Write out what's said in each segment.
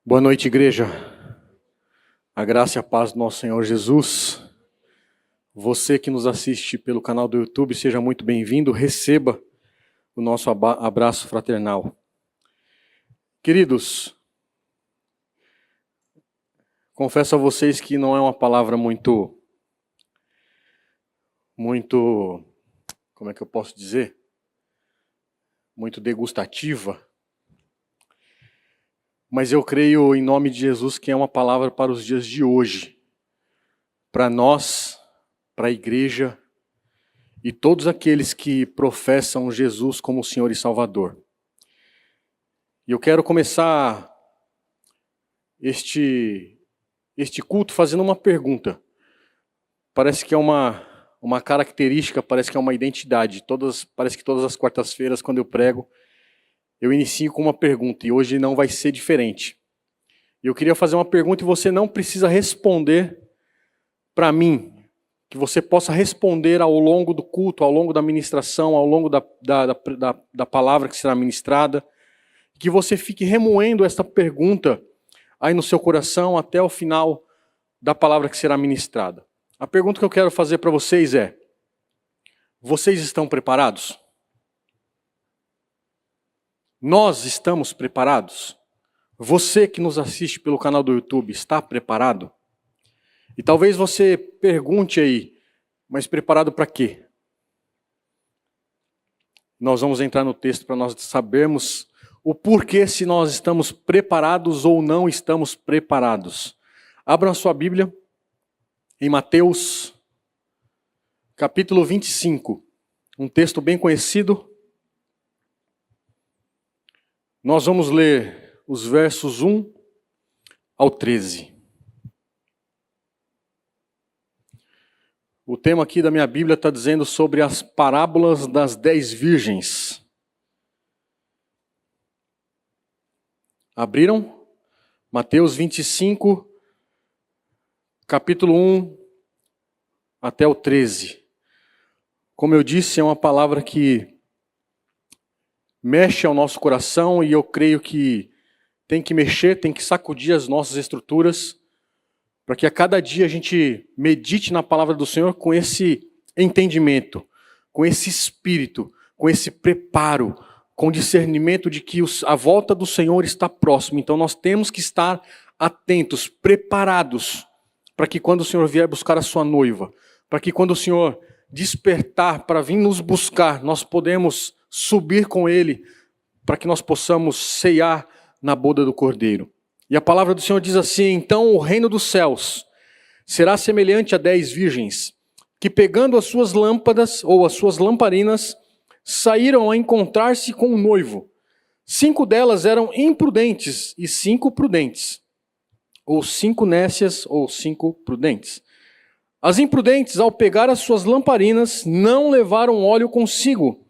Boa noite, igreja. A graça e a paz do nosso Senhor Jesus. Você que nos assiste pelo canal do YouTube, seja muito bem-vindo. Receba o nosso abraço fraternal. Queridos, confesso a vocês que não é uma palavra muito, como é que eu posso dizer? Muito degustativa. Mas eu creio em nome de Jesus que é uma palavra para os dias de hoje. Para nós, para a igreja e todos aqueles que professam Jesus como Senhor e Salvador. E eu quero começar este culto fazendo uma pergunta. Parece que é uma característica, parece que é uma identidade. Parece que todas as quartas-feiras, quando eu prego, eu inicio com uma pergunta, e hoje não vai ser diferente. Eu queria fazer uma pergunta e você não precisa responder para mim, que você possa responder ao longo do culto, ao longo da ministração, ao longo da palavra que será ministrada, que você fique remoendo esta pergunta aí no seu coração até o final da palavra que será ministrada. A pergunta que eu quero fazer para vocês é: vocês estão preparados? Nós estamos preparados? Você que nos assiste pelo canal do YouTube, está preparado? E talvez você pergunte aí, mas preparado para quê? Nós vamos entrar no texto para nós sabermos o porquê se nós estamos preparados ou não estamos preparados. Abram a sua Bíblia em Mateus, capítulo 25, um texto bem conhecido. Nós vamos ler os versos 1 ao 13. O tema aqui da minha Bíblia está dizendo sobre as parábolas das 10 virgens. Abriram? Mateus 25, capítulo 1 até o 13. Como eu disse, é uma palavra que mexe ao nosso coração e eu creio que tem que mexer, tem que sacudir as nossas estruturas para que a cada dia a gente medite na palavra do Senhor com esse entendimento, com esse espírito, com esse preparo, com discernimento de que a volta do Senhor está próxima. Então nós temos que estar atentos, preparados, para que quando o Senhor vier buscar a sua noiva, para que quando o Senhor despertar para vir nos buscar, nós podemos subir com Ele, para que nós possamos ceiar na boda do Cordeiro. E a palavra do Senhor diz assim: então o reino dos céus será semelhante a 10 virgens, que pegando as suas lâmpadas, ou as suas lamparinas, saíram a encontrar-se com um noivo. 5 delas eram imprudentes e 5 prudentes, ou 5 nécias, ou 5 prudentes. As imprudentes, ao pegar as suas lamparinas, não levaram óleo consigo,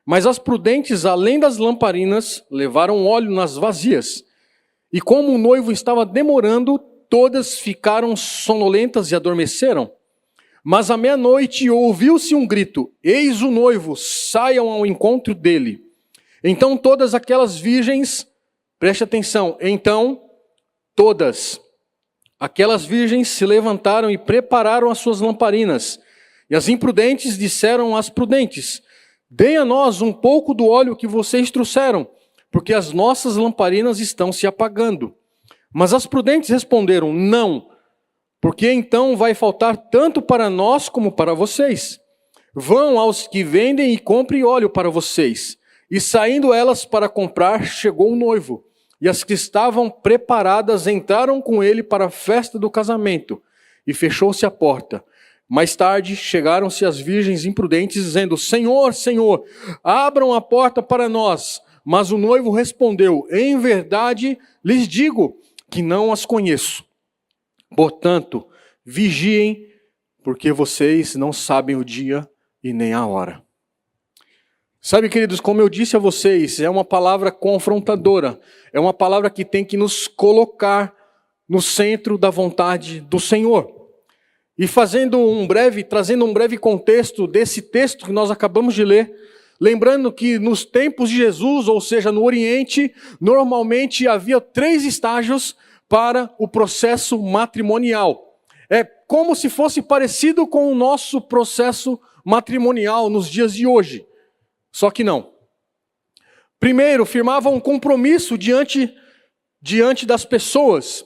mas as prudentes, além das lamparinas, levaram óleo nas vasilhas. E como o noivo estava demorando, todas ficaram sonolentas e adormeceram. Mas à meia-noite ouviu-se um grito: eis o noivo, saiam ao encontro dele. Então todas aquelas virgens, preste atenção, então todas aquelas virgens se levantaram e prepararam as suas lamparinas. E as imprudentes disseram às prudentes: deem a nós um pouco do óleo que vocês trouxeram, porque as nossas lamparinas estão se apagando. Mas as prudentes responderam: não, porque então vai faltar tanto para nós como para vocês. Vão aos que vendem e comprem óleo para vocês. E saindo elas para comprar, chegou o noivo. E as que estavam preparadas entraram com ele para a festa do casamento. E fechou-se a porta. Mais tarde chegaram-se as virgens imprudentes, dizendo: Senhor, Senhor, abram a porta para nós. Mas o noivo respondeu: em verdade lhes digo que não as conheço. Portanto, vigiem, porque vocês não sabem o dia e nem a hora. Sabe, queridos, como eu disse a vocês, é uma palavra confrontadora. É uma palavra que tem que nos colocar no centro da vontade do Senhor. E trazendo um breve contexto desse texto que nós acabamos de ler, Lembrando que nos tempos de Jesus, ou seja, no Oriente, normalmente havia 3 estágios para o processo matrimonial. É como se fosse parecido com o nosso processo matrimonial nos dias de hoje. Só que não. Primeiro, firmavam um compromisso diante das pessoas,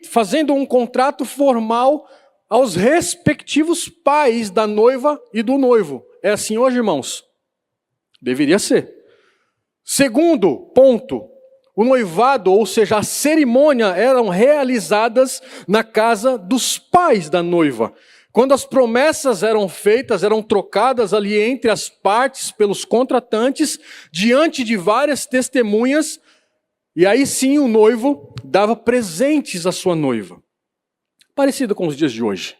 fazendo um contrato formal aos respectivos pais da noiva e do noivo. É assim hoje, irmãos? Deveria ser. Segundo ponto, o noivado, ou seja, a cerimônia, eram realizadas na casa dos pais da noiva. Quando as promessas eram feitas, eram trocadas ali entre as partes pelos contratantes, diante de várias testemunhas, e aí sim o noivo dava presentes à sua noiva. Parecido com os dias de hoje.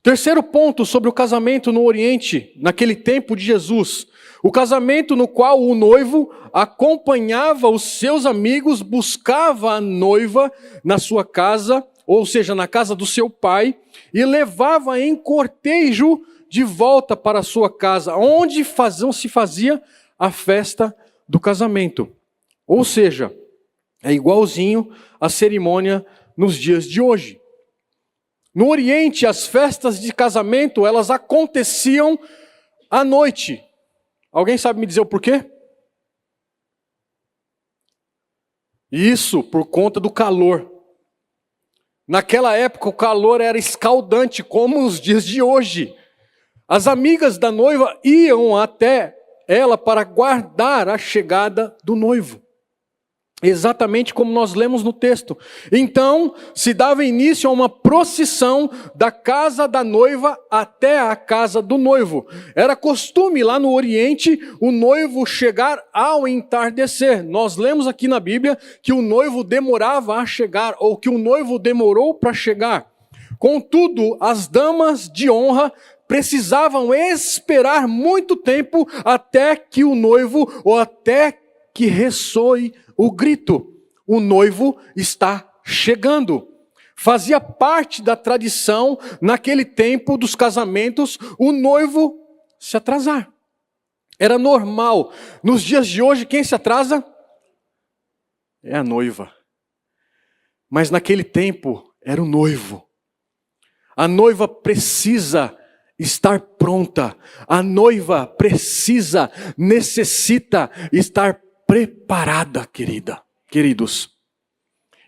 Terceiro ponto sobre o casamento no Oriente, naquele tempo de Jesus. O casamento no qual o noivo acompanhava os seus amigos, buscava a noiva na sua casa, ou seja, na casa do seu pai, e levava em cortejo de volta para a sua casa, onde se fazia a festa do casamento. Ou seja, é igualzinho à cerimônia nos dias de hoje. No Oriente, as festas de casamento, elas aconteciam à noite. Alguém sabe me dizer o porquê? Isso por conta do calor. Naquela época, o calor era escaldante, como nos dias de hoje. As amigas da noiva iam até ela para guardar a chegada do noivo. Exatamente como nós lemos no texto. Então, se dava início a uma procissão da casa da noiva até a casa do noivo. Era costume lá no Oriente o noivo chegar ao entardecer. Nós lemos aqui na Bíblia que o noivo demorava a chegar, ou que o noivo demorou para chegar. Contudo, as damas de honra precisavam esperar muito tempo até que o noivo, ou até que ressoe o grito: o noivo está chegando. Fazia parte da tradição, naquele tempo dos casamentos, o noivo se atrasar. Era normal. Nos dias de hoje, quem se atrasa? É a noiva. Mas naquele tempo, era o noivo. A noiva precisa estar pronta. A noiva necessita estar preparada, queridos.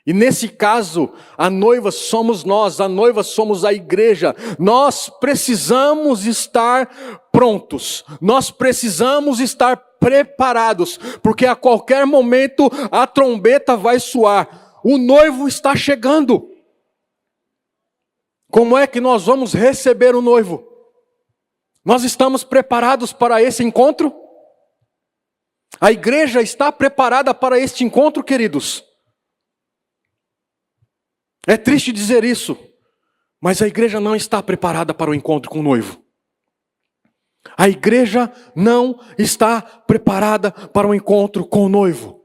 E nesse caso, a noiva somos nós, a noiva somos a igreja. Nós precisamos estar prontos, nós precisamos estar preparados, porque a qualquer momento a trombeta vai soar. O noivo está chegando. Como é que nós vamos receber o noivo? Nós estamos preparados para esse encontro? A igreja está preparada para este encontro, queridos? É triste dizer isso, mas a igreja não está preparada para o encontro com o noivo. A igreja não está preparada para o encontro com o noivo.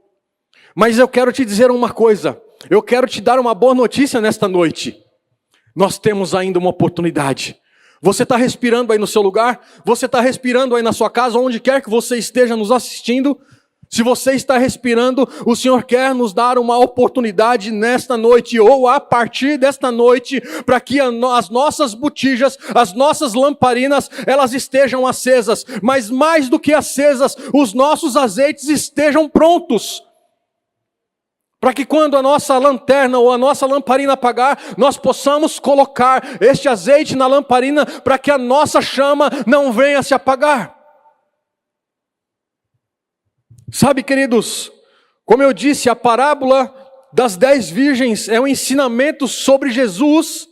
Mas eu quero te dizer uma coisa, eu quero te dar uma boa notícia nesta noite. Nós temos ainda uma oportunidade. Você está respirando aí no seu lugar? Você está respirando aí na sua casa, onde quer que você esteja nos assistindo? Se você está respirando, o Senhor quer nos dar uma oportunidade nesta noite, ou a partir desta noite, para que as nossas botijas, as nossas lamparinas, elas estejam acesas. Mas mais do que acesas, os nossos azeites estejam prontos. Para que quando a nossa lanterna ou a nossa lamparina apagar, nós possamos colocar este azeite na lamparina para que a nossa chama não venha se apagar. Sabe, queridos, como eu disse, a parábola das 10 virgens é um ensinamento sobre Jesus,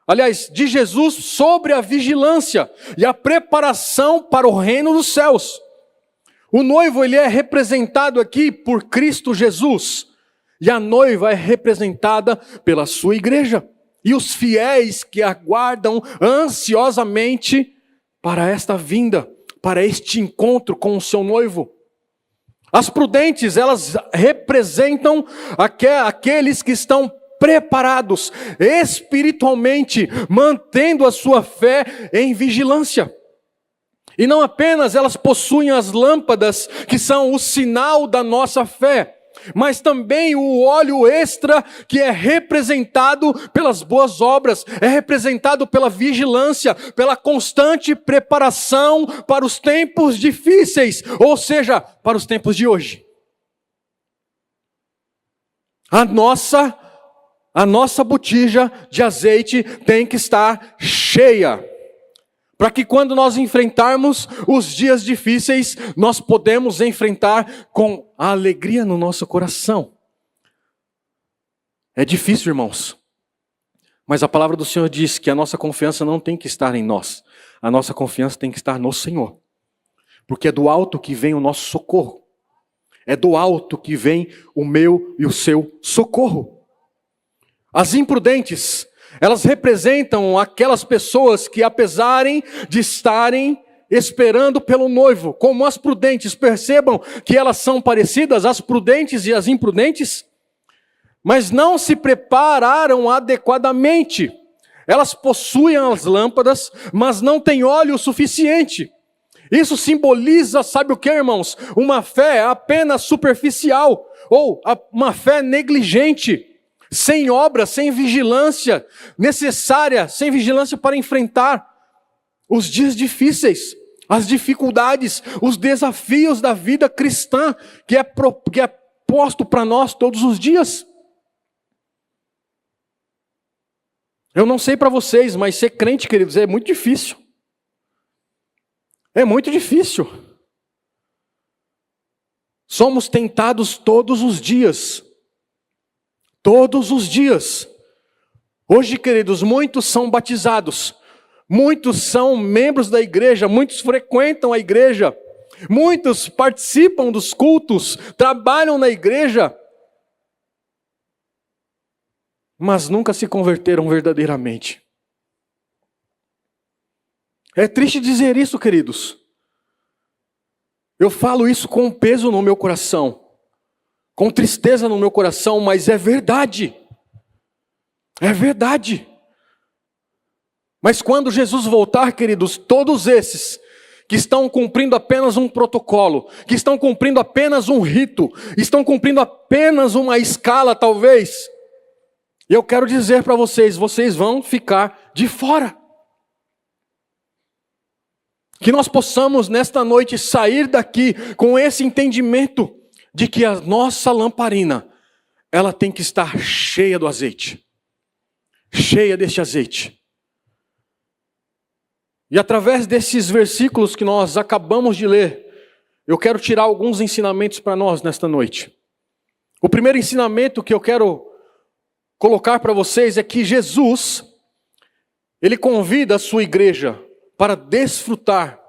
aliás, de Jesus sobre a vigilância e a preparação para o reino dos céus. O noivo, ele é representado aqui por Cristo Jesus. E a noiva é representada pela sua igreja. E os fiéis que aguardam ansiosamente para esta vinda, para este encontro com o seu noivo. As prudentes, elas representam aqueles que estão preparados espiritualmente, mantendo a sua fé em vigilância. E não apenas elas possuem as lâmpadas, que são o sinal da nossa fé, mas também o óleo extra, que é representado pelas boas obras, é representado pela vigilância, pela constante preparação para os tempos difíceis, ou seja, para os tempos de hoje. A nossa botija de azeite tem que estar cheia, para que quando nós enfrentarmos os dias difíceis, nós podemos enfrentar com a alegria no nosso coração. É difícil, irmãos, mas a palavra do Senhor diz que a nossa confiança não tem que estar em nós, a nossa confiança tem que estar no Senhor, porque é do alto que vem o nosso socorro, é do alto que vem o meu e o seu socorro. As imprudentes, elas representam aquelas pessoas que, apesar de estarem esperando pelo noivo, como as prudentes, percebam que elas são parecidas, as prudentes e as imprudentes, mas não se prepararam adequadamente. Elas possuem as lâmpadas, mas não têm óleo suficiente. Isso simboliza, sabe o que, irmãos? Uma fé apenas superficial, ou uma fé negligente, sem obra, sem vigilância necessária, sem vigilância para enfrentar os dias difíceis, as dificuldades, os desafios da vida cristã, que é posto para nós todos os dias. Eu não sei para vocês, mas ser crente, queridos, é muito difícil. É muito difícil. Somos tentados todos os dias. Todos os dias. Hoje, queridos, muitos são batizados. Muitos são membros da igreja. Muitos frequentam a igreja. Muitos participam dos cultos. Trabalham na igreja. Mas nunca se converteram verdadeiramente. É triste dizer isso, queridos. Eu falo isso com peso no meu coração, com tristeza no meu coração, mas é verdade. É verdade. Mas quando Jesus voltar, queridos, todos esses que estão cumprindo apenas um protocolo, que estão cumprindo apenas um rito, estão cumprindo apenas uma escala, talvez, eu quero dizer para vocês, vocês vão ficar de fora. Que nós possamos nesta noite sair daqui com esse entendimento de que a nossa lamparina, ela tem que estar cheia do azeite. Cheia deste azeite. E através desses versículos que nós acabamos de ler, eu quero tirar alguns ensinamentos para nós nesta noite. O primeiro ensinamento que eu quero colocar para vocês é que Jesus, Ele convida a sua igreja para desfrutar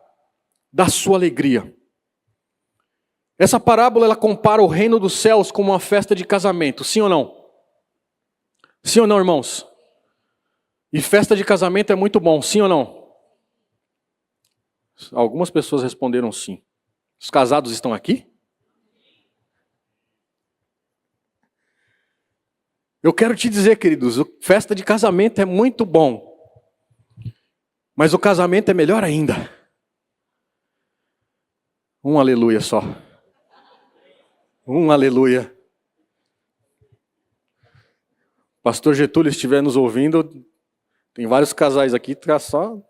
da sua alegria. Essa parábola, ela compara o reino dos céus com uma festa de casamento, sim ou não? Sim ou não, irmãos? E festa de casamento é muito bom, sim ou não? Algumas pessoas responderam sim. Os casados estão aqui? Eu quero te dizer, queridos, festa de casamento é muito bom. Mas o casamento é melhor ainda. Um aleluia só. Um aleluia. Pastor Getúlio estiver nos ouvindo, tem vários casais aqui, tá só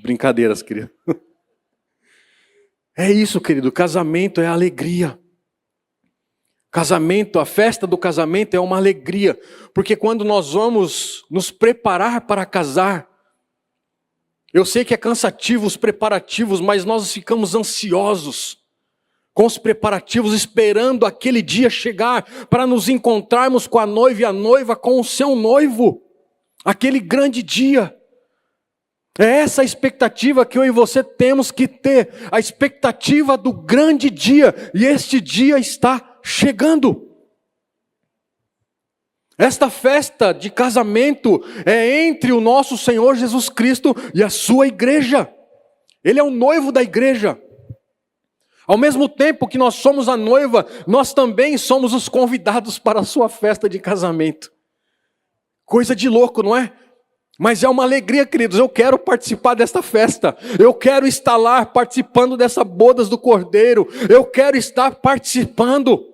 brincadeiras, querido. É isso, querido, casamento é alegria. Casamento, a festa do casamento é uma alegria, porque quando nós vamos nos preparar para casar, eu sei que é cansativo os preparativos, mas nós ficamos ansiosos com os preparativos, esperando aquele dia chegar para nos encontrarmos com a noiva e a noiva com o seu noivo. Aquele grande dia. É essa a expectativa que eu e você temos que ter, a expectativa do grande dia, e este dia está chegando. Esta festa de casamento é entre o nosso Senhor Jesus Cristo e a sua igreja. Ele é o noivo da igreja. Ao mesmo tempo que nós somos a noiva, nós também somos os convidados para a sua festa de casamento. Coisa de louco, não é? Mas é uma alegria, queridos, eu quero participar desta festa, eu quero estar lá participando dessa bodas do Cordeiro, eu quero estar participando.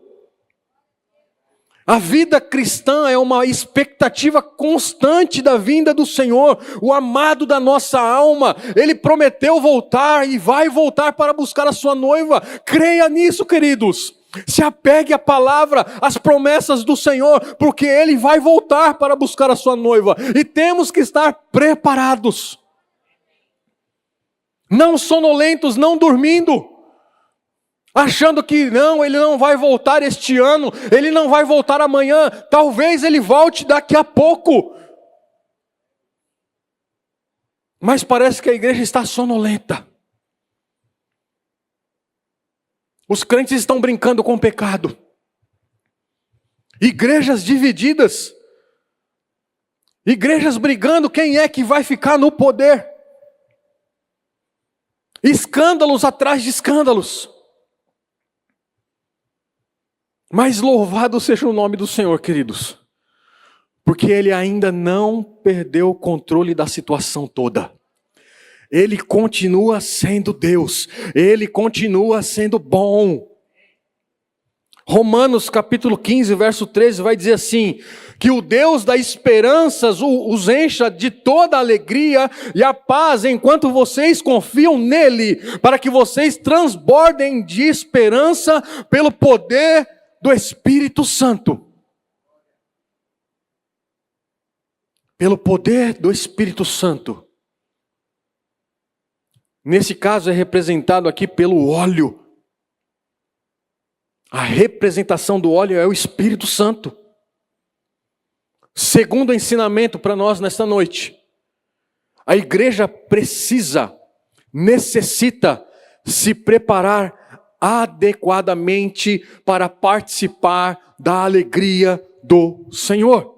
A vida cristã é uma expectativa constante da vinda do Senhor, o amado da nossa alma. Ele prometeu voltar e vai voltar para buscar a sua noiva. Creia nisso, queridos. Se apegue à palavra, às promessas do Senhor, porque Ele vai voltar para buscar a sua noiva. E temos que estar preparados. Não sonolentos, não dormindo. Achando que não, Ele não vai voltar este ano, Ele não vai voltar amanhã. Talvez Ele volte daqui a pouco. Mas parece que a igreja está sonolenta. Os crentes estão brincando com o pecado. Igrejas divididas. Igrejas brigando quem é que vai ficar no poder. Escândalos atrás de escândalos. Mas louvado seja o nome do Senhor, queridos. Porque Ele ainda não perdeu o controle da situação toda. Ele continua sendo Deus, Ele continua sendo bom. Romanos capítulo 15, verso 13 vai dizer assim, que o Deus da esperança os encha de toda a alegria e a paz enquanto vocês confiam nele, para que vocês transbordem de esperança pelo poder do Espírito Santo. Pelo poder do Espírito Santo. Nesse caso é representado aqui pelo óleo. A representação do óleo é o Espírito Santo. Segundo ensinamento para nós nesta noite, a igreja necessita se preparar adequadamente para participar da alegria do Senhor.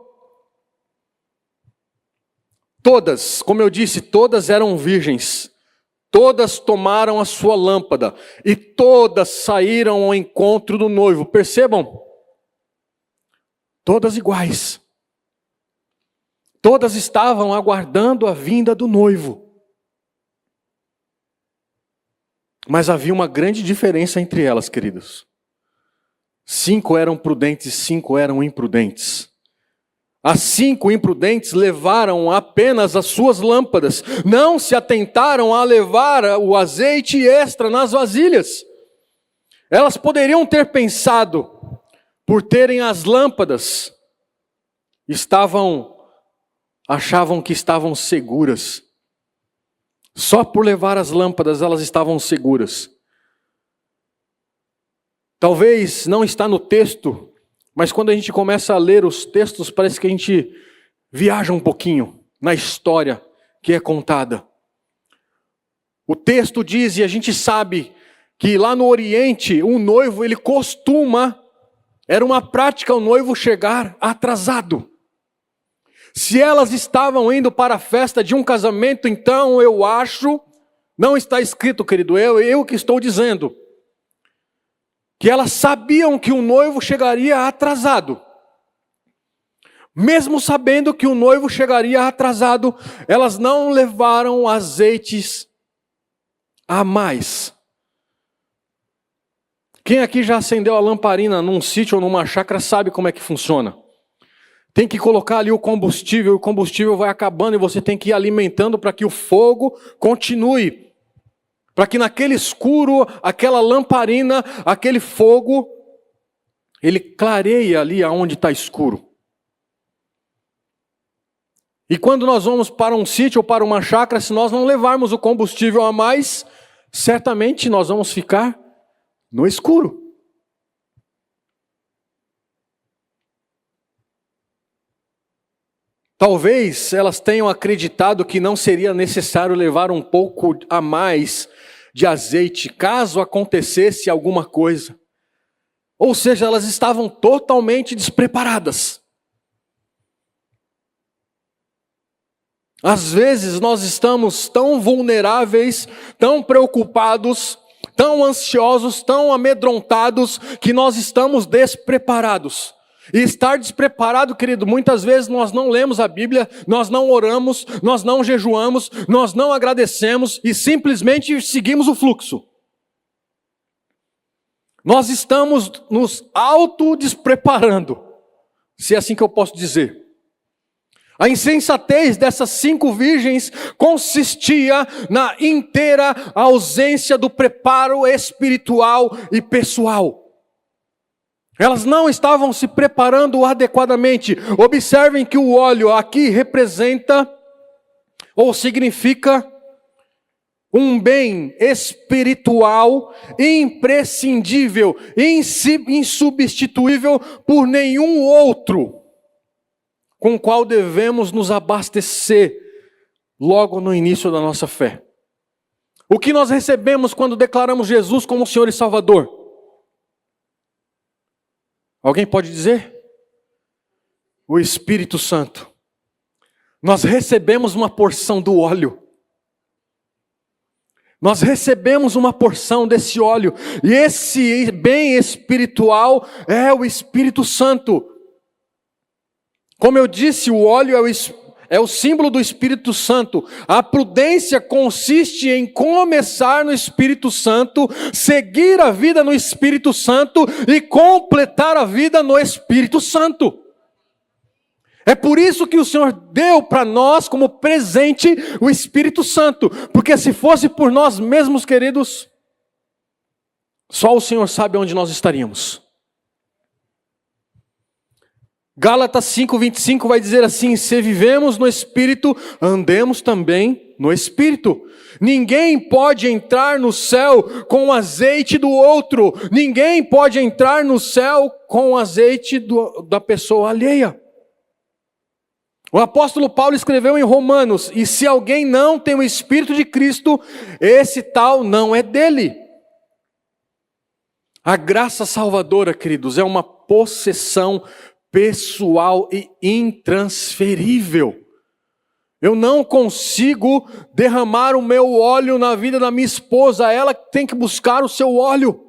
Todas, como eu disse, todas eram virgens. Todas tomaram a sua lâmpada e todas saíram ao encontro do noivo. Percebam? Todas iguais. Todas estavam aguardando a vinda do noivo. Mas havia uma grande diferença entre elas, queridos. 5 eram prudentes e 5 eram imprudentes. As 5 imprudentes levaram apenas as suas lâmpadas, não se atentaram a levar o azeite extra nas vasilhas. Elas poderiam ter pensado, por terem as lâmpadas, achavam que estavam seguras. Só por levar as lâmpadas elas estavam seguras. Talvez não está no texto, mas quando a gente começa a ler os textos, parece que a gente viaja um pouquinho na história que é contada. O texto diz, e a gente sabe, que lá no Oriente, o noivo, era uma prática o noivo chegar atrasado. Se elas estavam indo para a festa de um casamento, então eu acho, não está escrito, querido, eu que estou dizendo, que elas sabiam que o noivo chegaria atrasado. Mesmo sabendo que o noivo chegaria atrasado, elas não levaram azeites a mais. Quem aqui já acendeu a lamparina num sítio ou numa chácara sabe como é que funciona. Tem que colocar ali o combustível vai acabando e você tem que ir alimentando para que o fogo continue. Para que naquele escuro, aquela lamparina, aquele fogo, ele clareia ali aonde está escuro. E quando nós vamos para um sítio ou para uma chácara, se nós não levarmos o combustível a mais, certamente nós vamos ficar no escuro. Talvez elas tenham acreditado que não seria necessário levar um pouco a mais de azeite, caso acontecesse alguma coisa. Ou seja, elas estavam totalmente despreparadas. Às vezes nós estamos tão vulneráveis, tão preocupados, tão ansiosos, tão amedrontados, que nós estamos despreparados. E estar despreparado, querido, muitas vezes nós não lemos a Bíblia, nós não oramos, nós não jejuamos, nós não agradecemos e simplesmente seguimos o fluxo. Nós estamos nos autodespreparando, se é assim que eu posso dizer. A insensatez dessas 5 virgens consistia na inteira ausência do preparo espiritual e pessoal. Elas não estavam se preparando adequadamente. Observem que o óleo aqui representa ou significa um bem espiritual imprescindível, insubstituível por nenhum outro, com o qual devemos nos abastecer logo no início da nossa fé. O que nós recebemos quando declaramos Jesus como Senhor e Salvador? Alguém pode dizer? O Espírito Santo. Nós recebemos uma porção do óleo. Nós recebemos uma porção desse óleo. E esse bem espiritual é o Espírito Santo. Como eu disse, o óleo é o símbolo do Espírito Santo. A prudência consiste em começar no Espírito Santo, seguir a vida no Espírito Santo e completar a vida no Espírito Santo. É por isso que o Senhor deu para nós como presente o Espírito Santo. Porque se fosse por nós mesmos, queridos, só o Senhor sabe onde nós estaríamos. Gálatas 5:25 vai dizer assim: se vivemos no Espírito, andemos também no Espírito. Ninguém pode entrar no céu com o azeite do outro. Ninguém pode entrar no céu com o azeite da pessoa alheia. O apóstolo Paulo escreveu em Romanos: e se alguém não tem o Espírito de Cristo, esse tal não é dele. A graça salvadora, queridos, é uma possessão pessoal e intransferível. Eu não consigo derramar o meu óleo na vida da minha esposa, ela tem que buscar o seu óleo.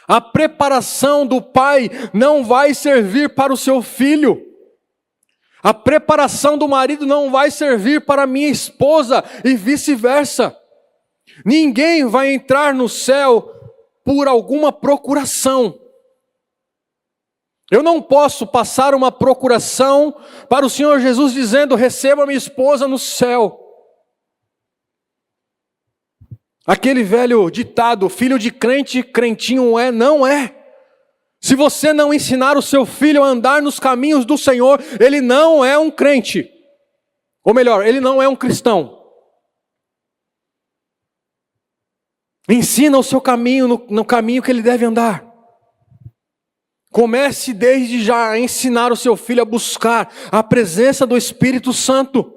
A preparação do pai não vai servir para o seu filho. A preparação do marido não vai servir para a minha esposa e vice-versa. Ninguém vai entrar no céu por alguma procuração. Eu não posso passar uma procuração para o Senhor Jesus dizendo: receba minha esposa no céu. Aquele velho ditado: filho de crente, crentinho é, não é. Se você não ensinar o seu filho a andar nos caminhos do Senhor, ele não é um crente. Ou melhor, ele não é um cristão. Ensina o seu caminho no caminho que ele deve andar. Comece desde já a ensinar o seu filho a buscar a presença do Espírito Santo.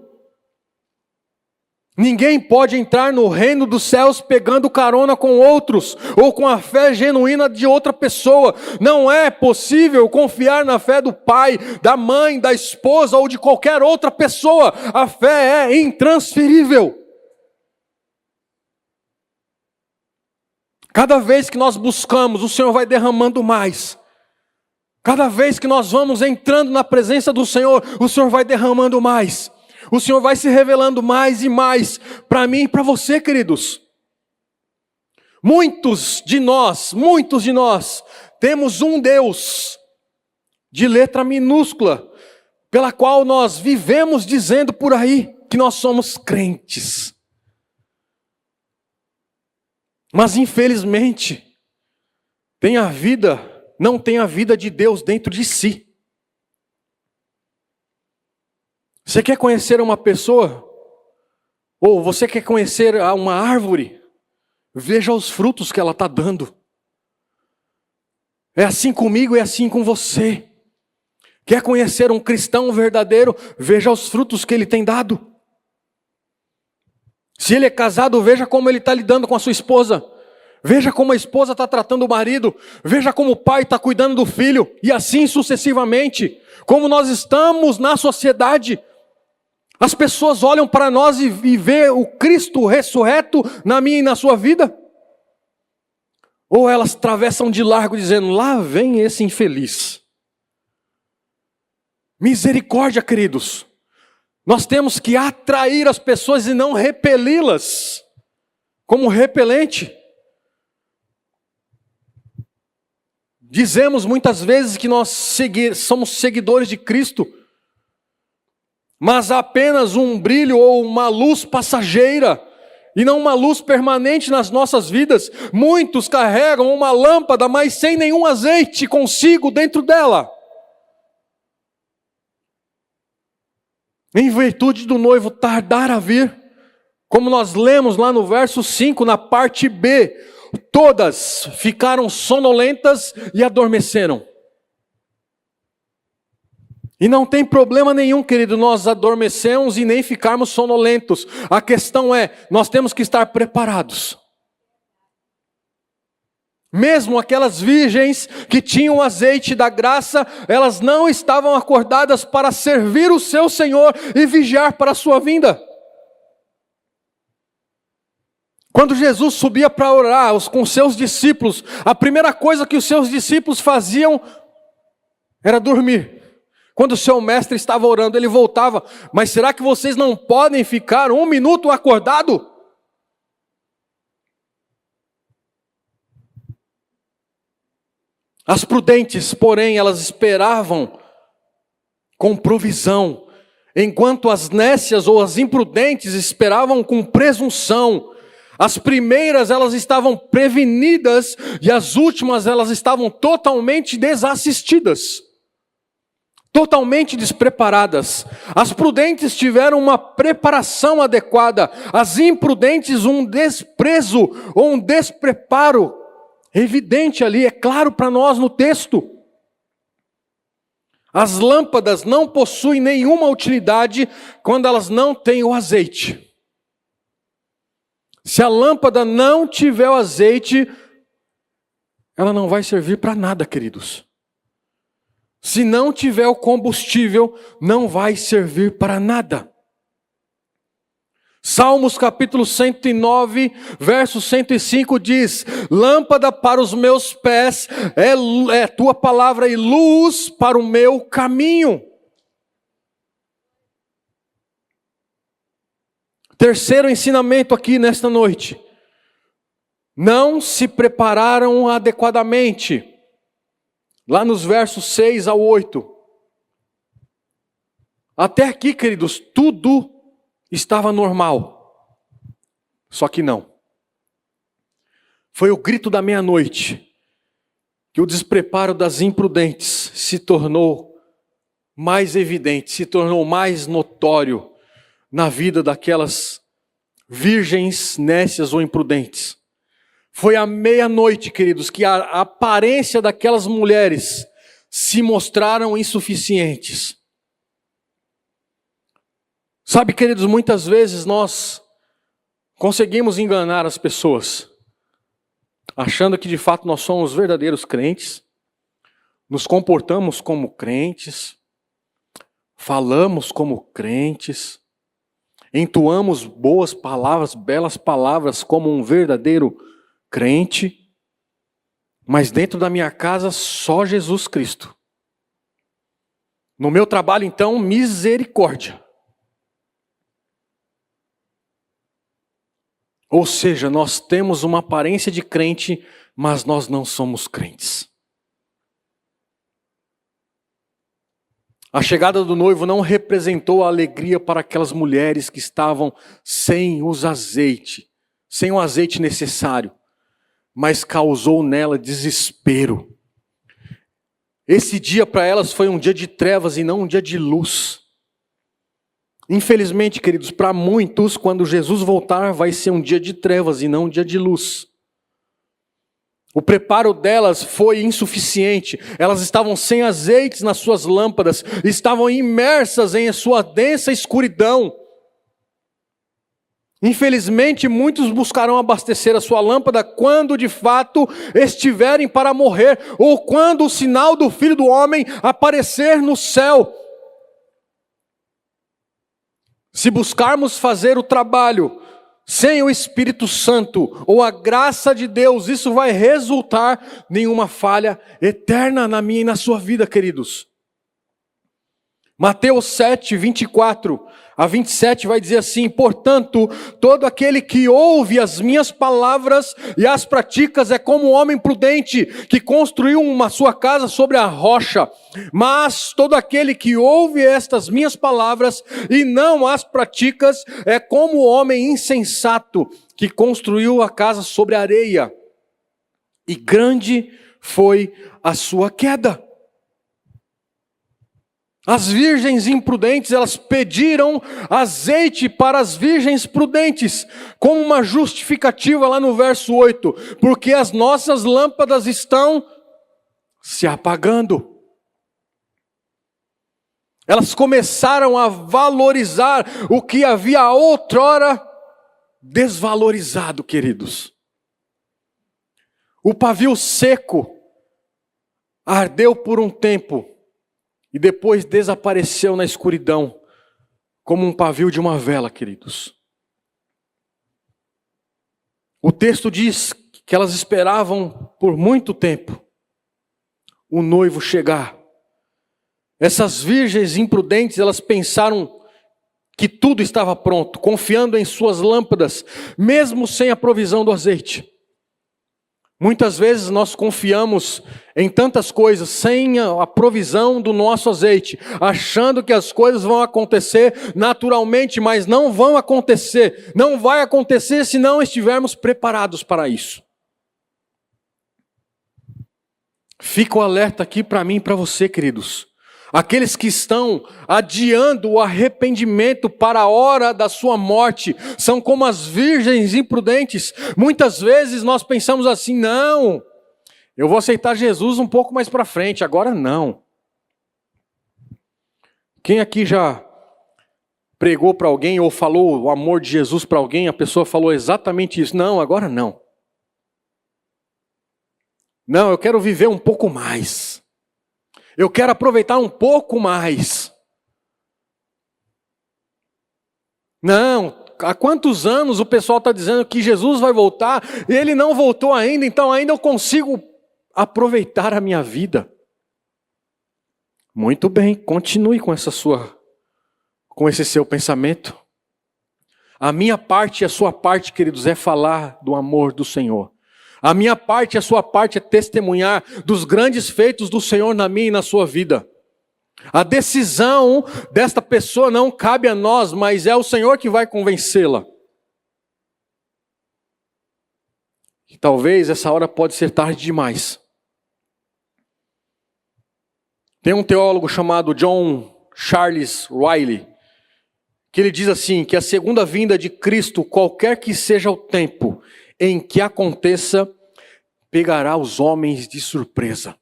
Ninguém pode entrar no reino dos céus pegando carona com outros, ou com a fé genuína de outra pessoa. Não é possível confiar na fé do pai, da mãe, da esposa ou de qualquer outra pessoa. A fé é intransferível. Cada vez que nós buscamos, o Senhor vai derramando mais. Cada vez que nós vamos entrando na presença do Senhor, o Senhor vai derramando mais. O Senhor vai se revelando mais e mais para mim e para você, queridos. Muitos de nós temos um Deus de letra minúscula, pela qual nós vivemos dizendo por aí que nós somos crentes. Mas infelizmente, não tem a vida de Deus dentro de si. Você quer conhecer uma pessoa? Ou você quer conhecer uma árvore? Veja os frutos que ela está dando. É assim comigo, é assim com você. Quer conhecer um cristão verdadeiro? Veja os frutos que ele tem dado. Se ele é casado, veja como ele está lidando com a sua esposa. Veja como a esposa está tratando o marido. Veja como o pai está cuidando do filho. E assim sucessivamente. Como nós estamos na sociedade. As pessoas olham para nós e vê o Cristo ressurreto na minha e na sua vida? Ou elas atravessam de largo dizendo: lá vem esse infeliz. Misericórdia, queridos. Nós temos que atrair as pessoas e não repeli-las como repelente. Dizemos muitas vezes que nós somos seguidores de Cristo, mas há apenas um brilho ou uma luz passageira, e não uma luz permanente nas nossas vidas. Muitos carregam uma lâmpada, mas sem nenhum azeite consigo dentro dela. Em virtude do noivo tardar a vir, como nós lemos lá no verso 5, na parte B, todas ficaram sonolentas e adormeceram. E não tem problema nenhum, querido, nós adormecemos e nem ficarmos sonolentos. A questão é, nós temos que estar preparados. Mesmo aquelas virgens que tinham o azeite da graça, elas não estavam acordadas para servir o seu Senhor e vigiar para a sua vinda. Quando Jesus subia para orar com seus discípulos, a primeira coisa que os seus discípulos faziam era dormir. Quando o seu mestre estava orando, ele voltava: mas será que vocês não podem ficar 1 minuto acordado? As prudentes, porém, elas esperavam com provisão, enquanto as nécias ou as imprudentes esperavam com presunção. As primeiras, elas estavam prevenidas, e as últimas, elas estavam totalmente desassistidas, totalmente despreparadas. As prudentes tiveram uma preparação adequada, as imprudentes um desprezo ou um despreparo evidente ali, é claro para nós no texto. As lâmpadas não possuem nenhuma utilidade quando elas não têm o azeite. Se a lâmpada não tiver o azeite, ela não vai servir para nada, queridos. Se não tiver o combustível, não vai servir para nada. Salmos capítulo 109, verso 105 diz: lâmpada para os meus pés é tua palavra e luz para o meu caminho. Terceiro ensinamento aqui nesta noite: não se prepararam adequadamente. Lá nos versos 6 ao 8. Até aqui, queridos, tudo estava normal. Só que não. Foi o grito da meia-noite que o despreparo das imprudentes se tornou mais evidente, se tornou mais notório na vida daquelas virgens, nécias ou imprudentes. Foi à meia-noite, queridos, que a aparência daquelas mulheres se mostraram insuficientes. Sabe, queridos, muitas vezes nós conseguimos enganar as pessoas, achando que de fato nós somos verdadeiros crentes, nos comportamos como crentes, falamos como crentes, entoamos boas palavras, belas palavras como um verdadeiro crente, mas dentro da minha casa só Jesus Cristo. No meu trabalho então, misericórdia. Ou seja, nós temos uma aparência de crente, mas nós não somos crentes. A chegada do noivo não representou a alegria para aquelas mulheres que estavam sem o azeite necessário, mas causou nela desespero. Esse dia para elas foi um dia de trevas e não um dia de luz. Infelizmente, queridos, para muitos, quando Jesus voltar, vai ser um dia de trevas e não um dia de luz. O preparo delas foi insuficiente. Elas estavam sem azeites nas suas lâmpadas, estavam imersas em sua densa escuridão. Infelizmente, muitos buscarão abastecer a sua lâmpada quando de fato estiverem para morrer, ou quando o sinal do Filho do Homem aparecer no céu. Se buscarmos fazer o trabalho sem o Espírito Santo ou a graça de Deus, isso vai resultar em uma falha eterna na minha e na sua vida, queridos. Mateus 7, 24 a 27 vai dizer assim: portanto, todo aquele que ouve as minhas palavras e as pratica é como um homem prudente que construiu uma sua casa sobre a rocha. Mas todo aquele que ouve estas minhas palavras e não as pratica é como o homem insensato que construiu a casa sobre a areia. E grande foi a sua queda. As virgens imprudentes, elas pediram azeite para as virgens prudentes, como uma justificativa lá no verso 8, porque as nossas lâmpadas estão se apagando. Elas começaram a valorizar o que havia outrora desvalorizado, queridos. O pavio seco ardeu por um tempo, e depois desapareceu na escuridão, como um pavio de uma vela, queridos. O texto diz que elas esperavam por muito tempo o noivo chegar. Essas virgens imprudentes, elas pensaram que tudo estava pronto, confiando em suas lâmpadas, mesmo sem a provisão do azeite. Muitas vezes nós confiamos em tantas coisas sem a provisão do nosso azeite, achando que as coisas vão acontecer naturalmente, mas não vão acontecer. Não vai acontecer se não estivermos preparados para isso. Fica o alerta aqui para mim e para você, queridos. Aqueles que estão adiando o arrependimento para a hora da sua morte, são como as virgens imprudentes. Muitas vezes nós pensamos assim: não, eu vou aceitar Jesus um pouco mais para frente, agora não. Quem aqui já pregou para alguém ou falou o amor de Jesus para alguém, a pessoa falou exatamente isso: não, agora não. Não, eu quero viver um pouco mais. Eu quero aproveitar um pouco mais. Não, há quantos anos o pessoal está dizendo que Jesus vai voltar e ele não voltou ainda, então ainda eu consigo aproveitar a minha vida. Muito bem, continue com esse seu pensamento. A minha parte e a sua parte, queridos, é falar do amor do Senhor. A minha parte e a sua parte é testemunhar dos grandes feitos do Senhor na minha e na sua vida. A decisão desta pessoa não cabe a nós, mas é o Senhor que vai convencê-la. E talvez essa hora pode ser tarde demais. Tem um teólogo chamado John Charles Riley, que ele diz assim, que a segunda vinda de Cristo, qualquer que seja o tempo em que aconteça, pegará os homens de surpresa.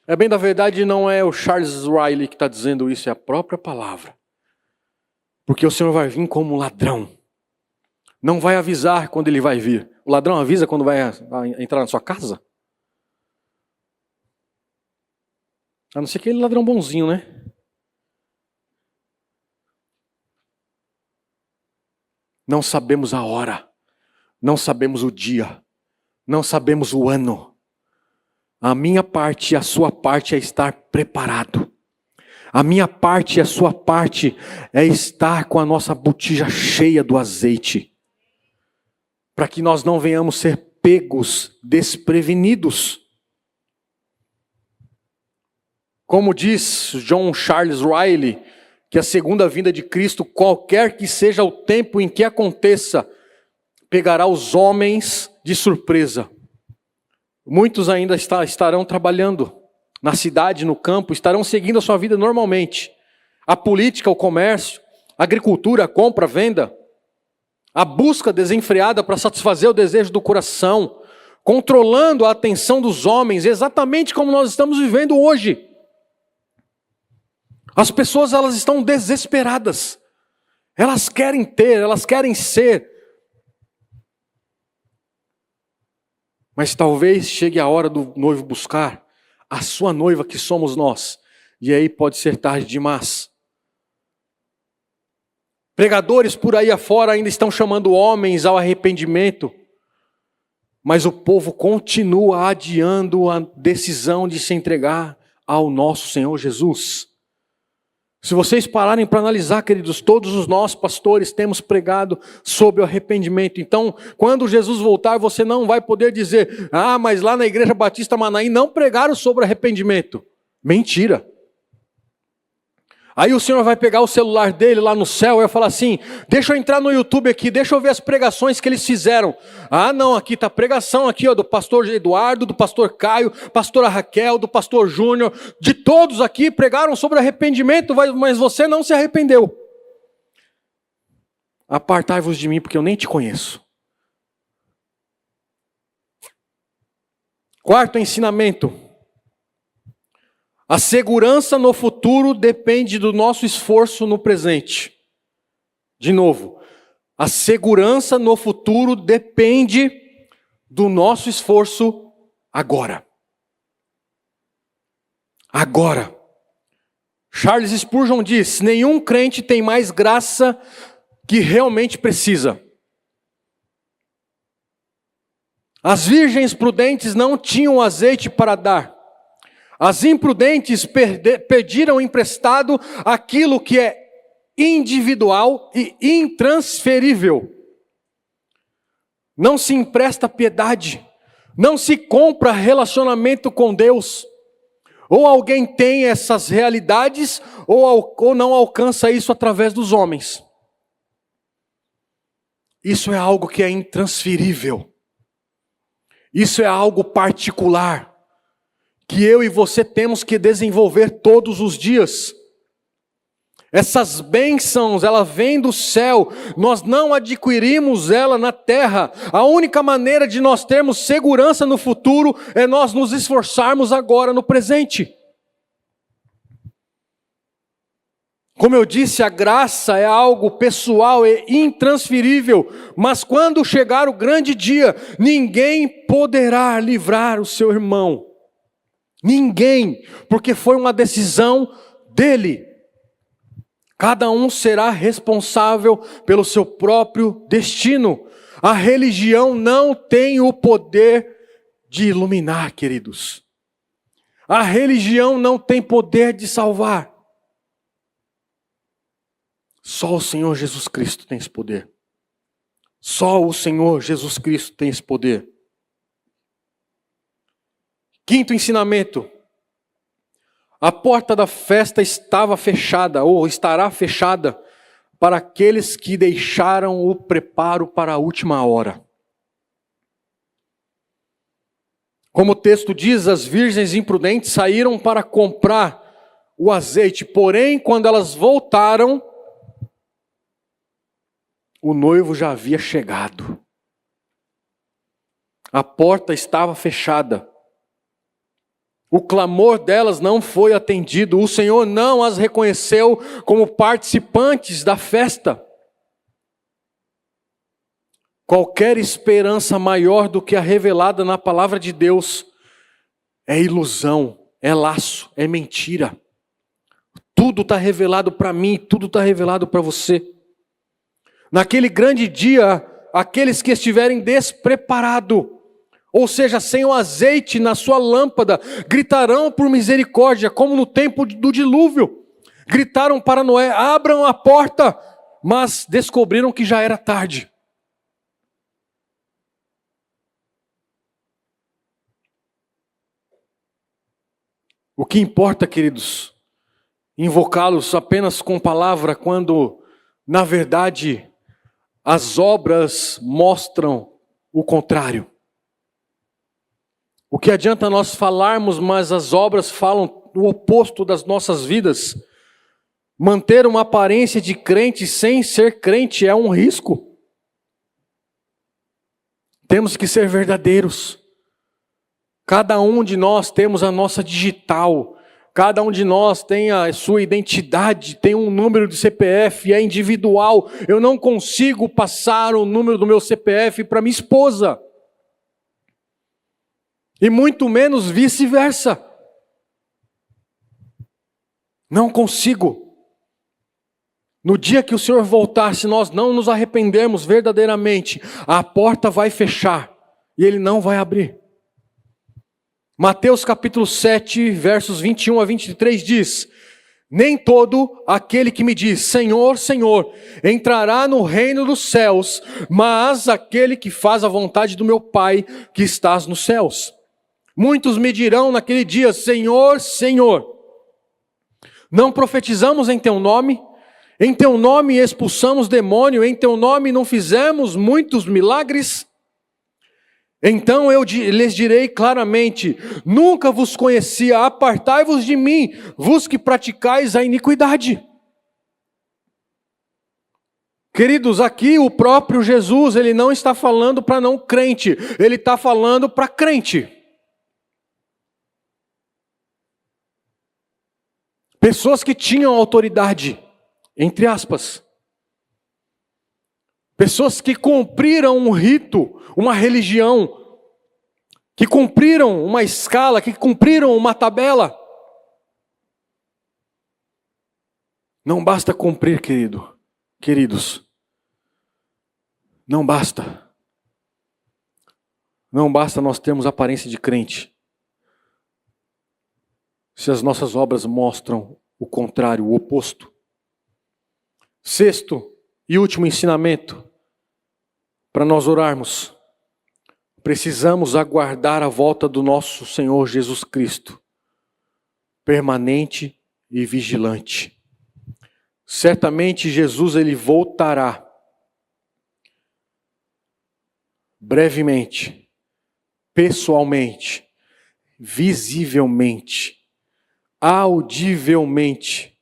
É bem da verdade, não é o Charles Riley que está dizendo isso, é a própria palavra. Porque o Senhor vai vir como ladrão. Não vai avisar quando ele vai vir. O ladrão avisa quando vai entrar na sua casa? A não ser aquele ladrão bonzinho, né? Não sabemos a hora. Não sabemos o dia, não sabemos o ano. A minha parte e a sua parte é estar preparado. A minha parte e a sua parte é estar com a nossa botija cheia do azeite. Para que nós não venhamos ser pegos, desprevenidos. Como diz John Charles Riley, que a segunda vinda de Cristo, qualquer que seja o tempo em que aconteça, pegará os homens de surpresa. Muitos ainda estarão trabalhando na cidade, no campo, estarão seguindo a sua vida normalmente. A política, o comércio, a agricultura, a compra, a venda, a busca desenfreada para satisfazer o desejo do coração, controlando a atenção dos homens, exatamente como nós estamos vivendo hoje. As pessoas, elas estão desesperadas. Elas querem ter, elas querem ser. Mas talvez chegue a hora do noivo buscar a sua noiva, que somos nós. E aí pode ser tarde demais. Pregadores por aí afora ainda estão chamando homens ao arrependimento. Mas o povo continua adiando a decisão de se entregar ao nosso Senhor Jesus. Se vocês pararem para analisar, queridos, todos os nós pastores temos pregado sobre o arrependimento. Então, quando Jesus voltar, você não vai poder dizer: ah, mas lá na Igreja Batista Manaim não pregaram sobre arrependimento. Mentira. Aí o Senhor vai pegar o celular dele lá no céu e vai falar assim: deixa eu entrar no YouTube aqui, deixa eu ver as pregações que eles fizeram. Ah não, aqui está a pregação aqui, ó, do pastor Eduardo, do pastor Caio, pastora Raquel, do pastor Júnior, de todos aqui pregaram sobre arrependimento, mas você não se arrependeu. Apartai-vos de mim, porque eu nem te conheço. Quarto ensinamento: a segurança no futuro depende do nosso esforço no presente. De novo, a segurança no futuro depende do nosso esforço agora. Agora. Charles Spurgeon diz: nenhum crente tem mais graça que realmente precisa. As virgens prudentes não tinham azeite para dar. As imprudentes pediram emprestado aquilo que é individual e intransferível. Não se empresta piedade, não se compra relacionamento com Deus. Ou alguém tem essas realidades, ou não alcança isso através dos homens. Isso é algo que é intransferível. Isso é algo particular, que eu e você temos que desenvolver todos os dias. Essas bênçãos, ela vem do céu, nós não adquirimos ela na terra. A única maneira de nós termos segurança no futuro é nós nos esforçarmos agora no presente. Como eu disse, a graça é algo pessoal e intransferível, mas quando chegar o grande dia, ninguém poderá livrar o seu irmão. Ninguém, porque foi uma decisão dele. Cada um será responsável pelo seu próprio destino. A religião não tem o poder de iluminar, queridos. A religião não tem poder de salvar. Só o Senhor Jesus Cristo tem esse poder. Só o Senhor Jesus Cristo tem esse poder. Quinto ensinamento: a porta da festa estava fechada, ou estará fechada, para aqueles que deixaram o preparo para a última hora. Como o texto diz, as virgens imprudentes saíram para comprar o azeite, porém, quando elas voltaram, o noivo já havia chegado. A porta estava fechada. O clamor delas não foi atendido. O Senhor não as reconheceu como participantes da festa. Qualquer esperança maior do que a revelada na palavra de Deus é ilusão, é laço, é mentira. Tudo está revelado para mim, tudo está revelado para você. Naquele grande dia, aqueles que estiverem despreparados, ou seja, sem o azeite na sua lâmpada, gritarão por misericórdia, como no tempo do dilúvio. Gritaram para Noé: abram a porta, mas descobriram que já era tarde. O que importa, queridos, invocá-los apenas com palavra, quando, na verdade, as obras mostram o contrário. O que adianta nós falarmos, mas as obras falam o oposto das nossas vidas? Manter uma aparência de crente sem ser crente é um risco. Temos que ser verdadeiros. Cada um de nós temos a nossa digital. Cada um de nós tem a sua identidade, tem um número de CPF, é individual. Eu não consigo passar o número do meu CPF para minha esposa. E muito menos vice-versa. Não consigo. No dia que o Senhor voltar, se nós não nos arrependermos verdadeiramente, a porta vai fechar e Ele não vai abrir. Mateus capítulo 7, versos 21 a 23 diz: Nem todo aquele que me diz, Senhor, Senhor, entrará no reino dos céus, mas aquele que faz a vontade do meu Pai que estás nos céus. Muitos me dirão naquele dia, Senhor, Senhor, não profetizamos em teu nome? Em teu nome expulsamos demônio, em teu nome não fizemos muitos milagres? Então eu lhes direi claramente, nunca vos conhecia, apartai-vos de mim, vos que praticais a iniquidade. Queridos, aqui o próprio Jesus, ele não está falando para não crente, ele está falando para crente. Pessoas que tinham autoridade, entre aspas. Pessoas que cumpriram um rito, uma religião, que cumpriram uma escala, que cumpriram uma tabela. Não basta cumprir, queridos. Não basta. Não basta nós termos aparência de crente, se as nossas obras mostram o contrário, o oposto. Sexto e último ensinamento, para nós orarmos, precisamos aguardar a volta do nosso Senhor Jesus Cristo, permanente e vigilante. Certamente Jesus ele voltará brevemente, pessoalmente, visivelmente, audivelmente,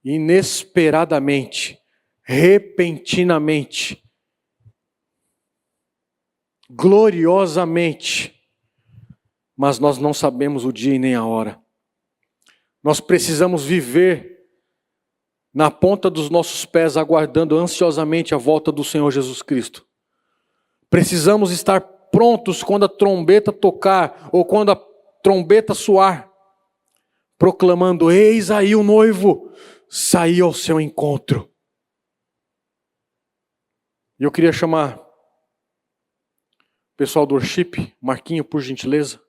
inesperadamente, repentinamente, gloriosamente, mas nós não sabemos o dia e nem a hora. Nós precisamos viver na ponta dos nossos pés, aguardando ansiosamente a volta do Senhor Jesus Cristo. Precisamos estar prontos quando a trombeta tocar, ou quando a trombeta soar, proclamando, eis aí o noivo, saiu ao seu encontro. E eu queria chamar o pessoal do worship, Marquinho, por gentileza.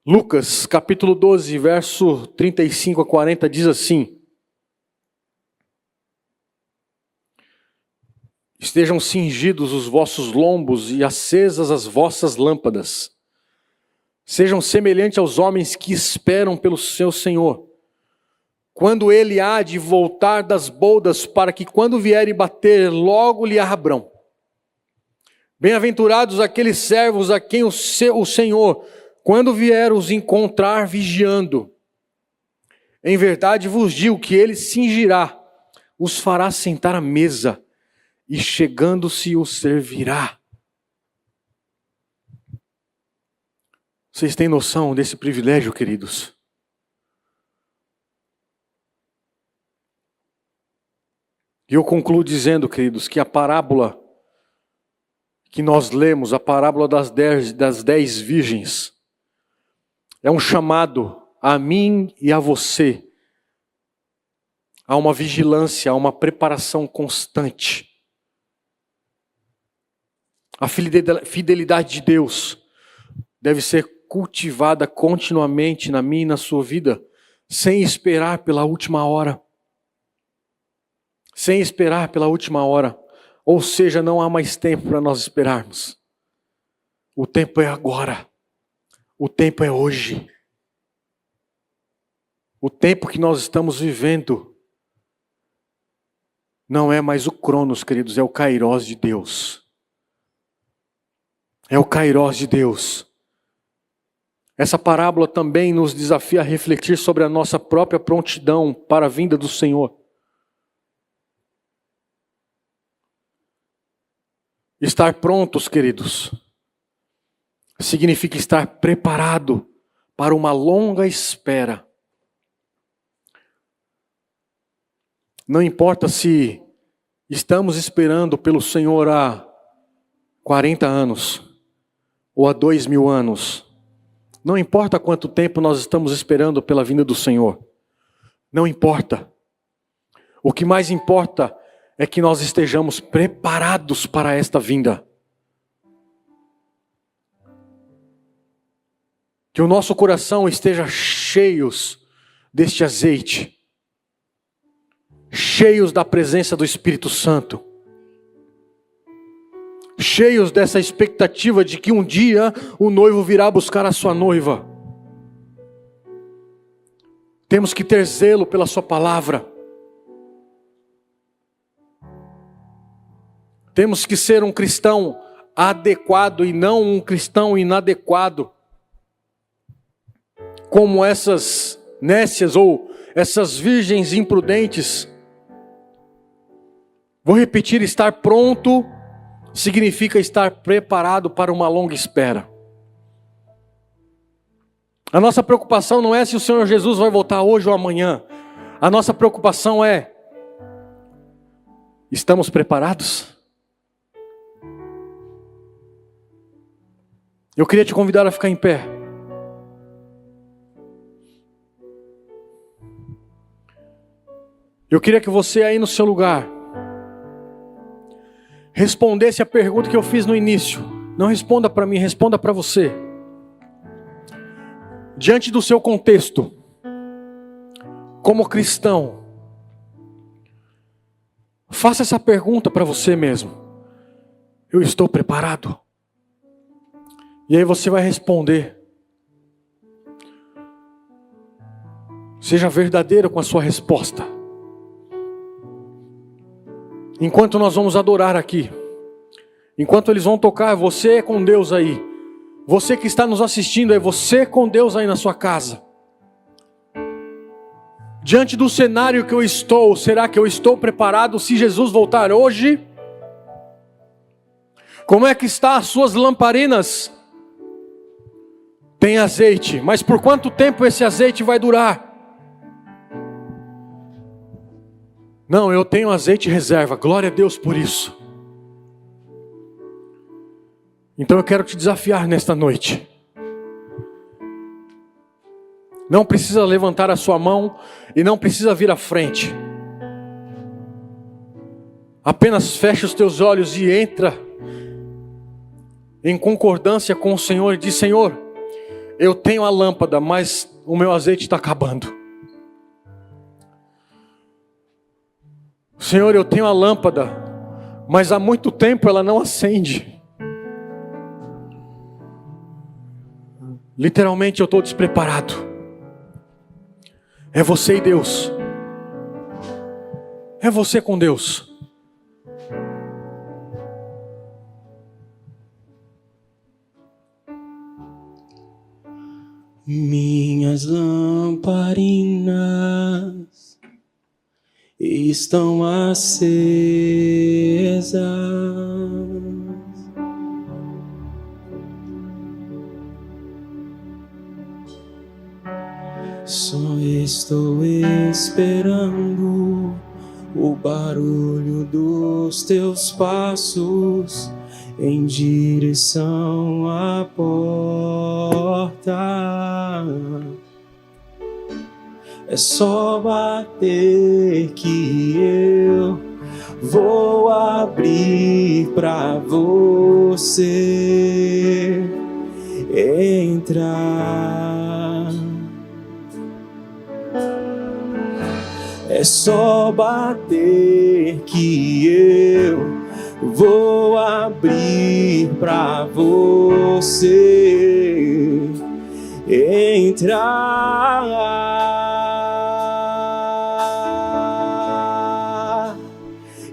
Lucas, capítulo 12, verso 35 a 40, diz assim: estejam cingidos os vossos lombos e acesas as vossas lâmpadas. Sejam semelhantes aos homens que esperam pelo seu Senhor, quando ele há de voltar das bodas, para que quando vier e bater, logo lhe abram. Bem-aventurados aqueles servos a quem o Senhor, quando vier, os encontrar vigiando. Em verdade vos digo que ele cingirá, os fará sentar à mesa, e chegando-se os servirá. Vocês têm noção desse privilégio, queridos? E eu concluo dizendo, queridos, que a parábola que nós lemos, a parábola das 10 virgens, é um chamado a mim e a você, a uma vigilância, a uma preparação constante. A fidelidade de Deus deve ser cultivada continuamente na minha e na sua vida, sem esperar pela última hora. Sem esperar pela última hora. Ou seja, não há mais tempo para nós esperarmos. O tempo é agora. O tempo é hoje. O tempo que nós estamos vivendo não é mais o Cronos, queridos, é o Kairós de Deus. É o Kairós de Deus. Essa parábola também nos desafia a refletir sobre a nossa própria prontidão para a vinda do Senhor. Estar prontos, queridos, significa estar preparado para uma longa espera. Não importa se estamos esperando pelo Senhor há 40 anos ou há 2000 anos. Não importa quanto tempo nós estamos esperando pela vinda do Senhor. Não importa. O que mais importa é que nós estejamos preparados para esta vinda. Que o nosso coração esteja cheio deste azeite. cheios da presença do Espírito Santo, cheios dessa expectativa de que um dia o noivo virá buscar a sua noiva. Temos que ter zelo pela sua palavra. Temos que ser um cristão adequado e não um cristão inadequado, como essas nécias ou essas virgens imprudentes. Vou repetir: estar pronto significa estar preparado para uma longa espera. A nossa preocupação não é se o Senhor Jesus vai voltar hoje ou amanhã. A nossa preocupação é: estamos preparados? Eu queria te convidar a ficar em pé. Eu queria que você aí no seu lugar respondesse a pergunta que eu fiz no início. Não responda para mim, responda para você. Diante do seu contexto, como cristão, faça essa pergunta para você mesmo: eu estou preparado? E aí você vai responder. Seja verdadeiro com a sua resposta. Enquanto nós vamos adorar aqui, enquanto eles vão tocar, você é com Deus aí. Você que está nos assistindo, é você com Deus aí na sua casa. Diante do cenário que eu estou, será que eu estou preparado se Jesus voltar hoje? Como é que está as suas lamparinas? Tem azeite, mas por quanto tempo esse azeite vai durar? Não, eu tenho azeite reserva, glória a Deus por isso. Então eu quero te desafiar nesta noite. Não precisa levantar a sua mão e não precisa vir à frente. Apenas fecha os teus olhos e entra em concordância com o Senhor e diz: Senhor, eu tenho a lâmpada, mas o meu azeite está acabando. Senhor, eu tenho a lâmpada, mas há muito tempo ela não acende. Literalmente eu estou despreparado. É você e Deus. É você com Deus. Minhas lamparinas estão acesas. Só estou esperando o barulho dos teus passos em direção à porta. É só bater que eu vou abrir pra você entrar. É só bater que eu vou abrir pra você entrar.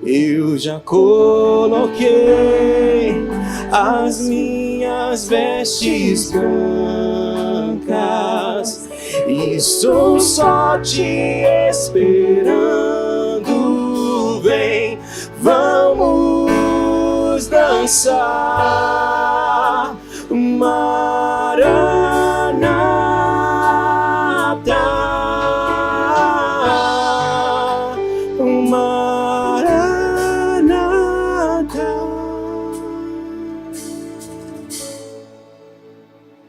Eu já coloquei as minhas vestes brancas e estou só te esperando. Vem, vamos dançar, Maranata, Maranata.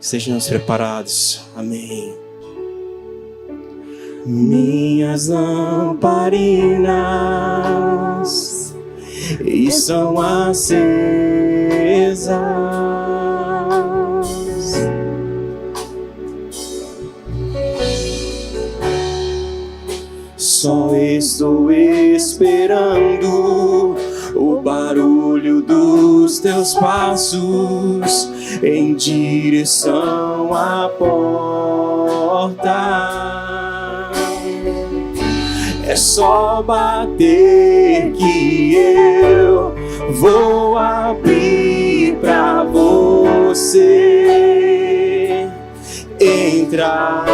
Estejamos preparados, amém. Minhas lamparinas estão acesas. Só estou esperando o barulho dos teus passos em direção à porta. É só bater que eu vou abrir pra você entrar.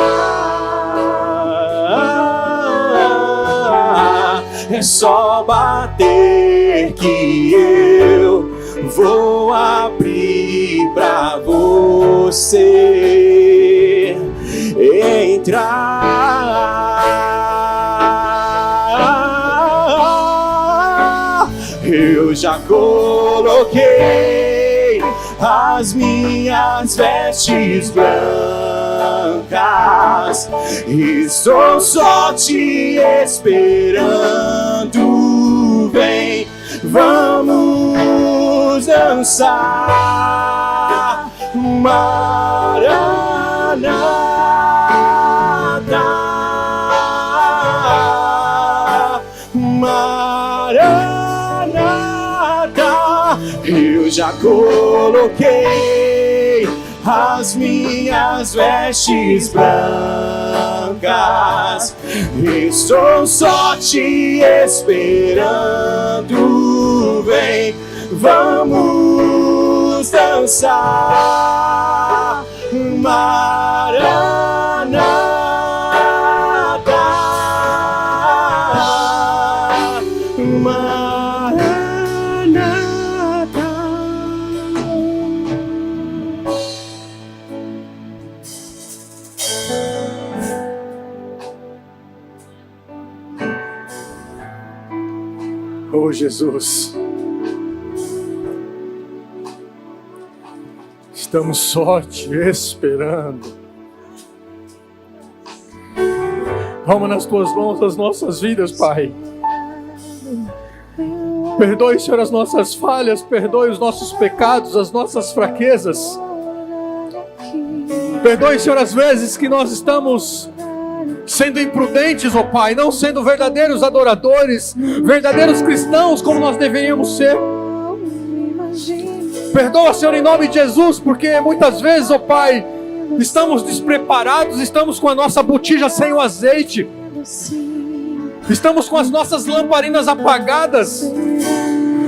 É só bater que eu vou abrir pra você entrar. Eu já coloquei as minhas vestes brancas, estou só te esperando. Vem, vamos dançar, Maranata, Maranata. Eu já coloquei as minhas vestes brancas, estou só te esperando. Vem, vamos dançar, Maranata, Maranata. Oh, Jesus, estamos só te esperando. Toma nas tuas mãos as nossas vidas, Pai. Perdoe, Senhor, as nossas falhas, perdoe os nossos pecados, as nossas fraquezas. Perdoe, Senhor, as vezes que nós estamos sendo imprudentes, ó Pai, não sendo verdadeiros adoradores, verdadeiros cristãos como nós deveríamos ser. Perdoa, Senhor, em nome de Jesus, porque muitas vezes, ó Pai, estamos despreparados, estamos com a nossa botija sem o azeite, estamos com as nossas lamparinas apagadas.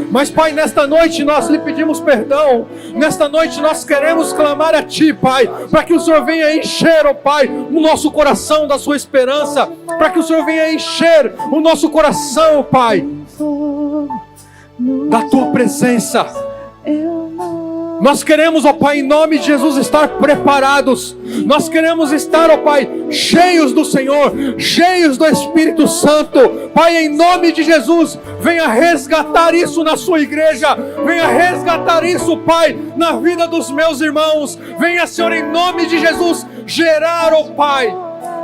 Mas, Pai, nesta noite nós lhe pedimos perdão. Nesta noite nós queremos clamar a Ti, Pai, para que o Senhor venha encher, ó Pai, o nosso coração da Sua esperança, para que o Senhor venha encher o nosso coração, Pai, da Tua presença. Nós queremos, ó Pai, em nome de Jesus, estar preparados. Nós queremos estar, ó Pai, cheios do Senhor, cheios do Espírito Santo. Pai, em nome de Jesus, venha resgatar isso na sua igreja. Venha resgatar isso, Pai, na vida dos meus irmãos. Venha, Senhor, em nome de Jesus, gerar, ó Pai,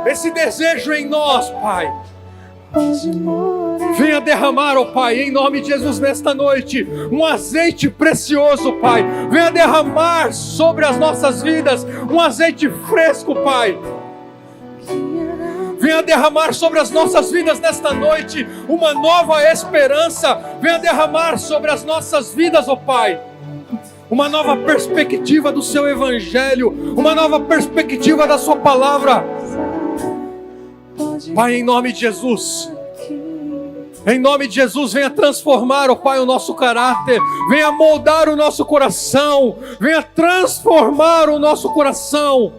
esse desejo em nós, Pai. Venha derramar, ó Pai, em nome de Jesus, nesta noite, um azeite precioso, Pai. Venha derramar sobre as nossas vidas um azeite fresco, Pai. Venha derramar sobre as nossas vidas nesta noite uma nova esperança. Venha derramar sobre as nossas vidas, ó Pai, uma nova perspectiva do Seu Evangelho, uma nova perspectiva da Sua Palavra. Pai, em nome de Jesus, em nome de Jesus, venha transformar, ó Pai, o nosso caráter, venha moldar o nosso coração, venha transformar o nosso coração.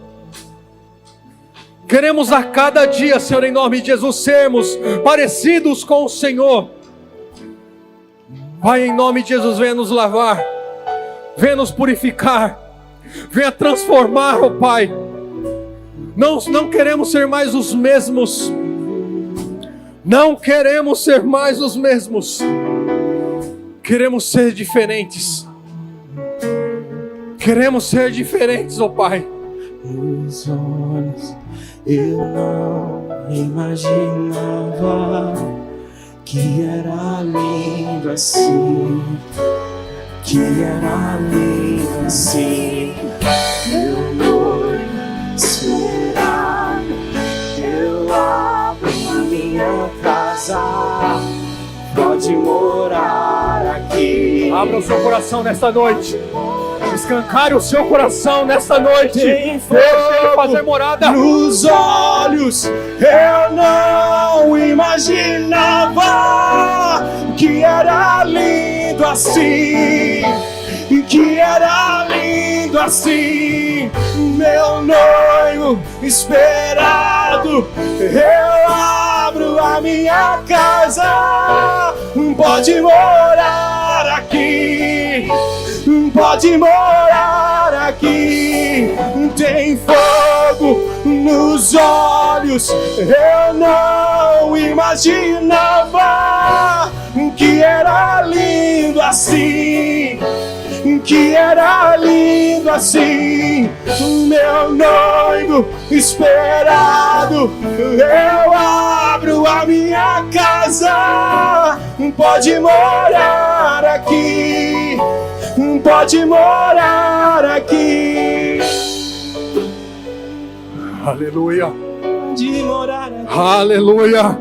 Queremos a cada dia, Senhor, em nome de Jesus, sermos parecidos com o Senhor. Pai, em nome de Jesus, venha nos lavar, venha nos purificar, venha transformar, ó Pai. Não queremos ser mais os mesmos. Não queremos ser mais os mesmos. Queremos ser diferentes. Queremos ser diferentes, ó Pai. Nos olhos eu não imaginava que era lindo assim, que era lindo assim. Meu noivo esperar, eu abro minha minha casa, pode morar aqui. Abra o seu coração nesta noite. Escancare o seu coração nesta noite. Deixe Ele fazer morada nos olhos. Eu não imaginava que era lindo assim, que era lindo assim. Meu noivo esperado, eu abro a minha casa, pode morar aqui, pode morar aqui. Tem fogo nos olhos, eu não imaginava que era lindo assim, que era lindo assim. Meu noivo esperado, eu abro a minha casa, pode morar aqui, pode morar aqui. Aleluia. De morar aqui. Aleluia.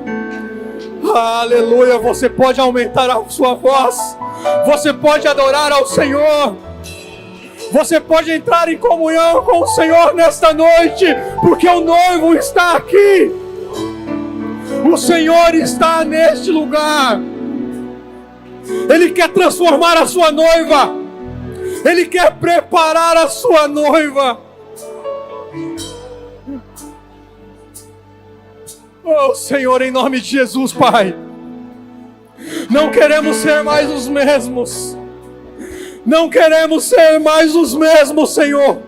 Aleluia. Você pode aumentar a sua voz. Você pode adorar ao Senhor. Você pode entrar em comunhão com o Senhor nesta noite, porque o noivo está aqui. O Senhor está neste lugar. Ele quer transformar a sua noiva. Ele quer preparar a sua noiva. Oh Senhor, em nome de Jesus, Pai, não queremos ser mais os mesmos. Não queremos ser mais os mesmos, Senhor.